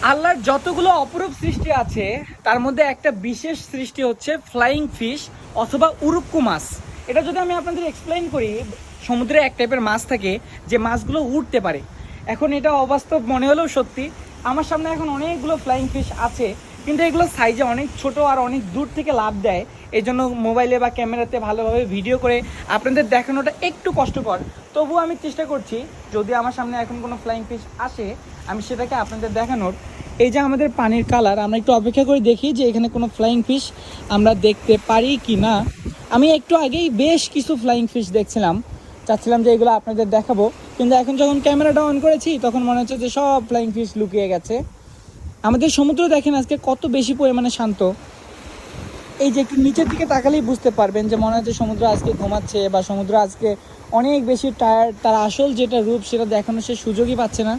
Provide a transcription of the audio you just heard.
আল্লাহর যতগুলো অপরূপ সৃষ্টি আছে তার মধ্যে একটা বিশেষ সৃষ্টি হচ্ছে ফ্লাইং ফিশ অথবা উড়ুক্কু মাছ। এটা যদি আমি আপনাদের এক্সপ্লেইন করি, সমুদ্রে এক টাইপের মাছ থাকে যে মাছগুলো উঠতে পারে। এখন এটা অবাস্তব মনে হলেও সত্যি, আমার সামনে এখন অনেকগুলো ফ্লাইং ফিশ আছে, কিন্তু এগুলো সাইজে অনেক ছোট আর অনেক দূর থেকে লাভ দেয়। এই জন্য মোবাইলে বা ক্যামেরাতে ভালোভাবে ভিডিও করে আপনাদের দেখানোটা একটু কষ্টকর। তবুও আমি চেষ্টা করছি, যদি আমার সামনে এখন কোনো ফ্লাইং ফিশ আসে আমি সেটাকে আপনাদের দেখানোর। এই যে আমাদের পানির কালার, আমরা একটু অপেক্ষা করে দেখি যে এখানে কোনো ফ্লাইং ফিশ আমরা দেখতে পারি কি না। আমি একটু আগেই বেশ কিছু ফ্লাইং ফিশ দেখছিলাম, চাচ্ছিলাম যে এগুলো আপনাদের দেখাবো, কিন্তু এখন যখন ক্যামেরাটা অন করেছি তখন মনে হচ্ছে যে সব ফ্লাইং ফিশ লুকিয়ে গেছে। আমাদের সমুদ্র দেখেন আজকে কত বেশি পরিমাণে শান্ত। এই যে একটু নিচের দিকে তাকালেই বুঝতে পারবেন যে মনে হচ্ছে সমুদ্র আজকে ঘুমাচ্ছে বা সমুদ্র আজকে অনেক বেশি টায়ার্ড, তার আসল যেটা রূপ সেটা দেখানোর সে সুযোগই পাচ্ছে না।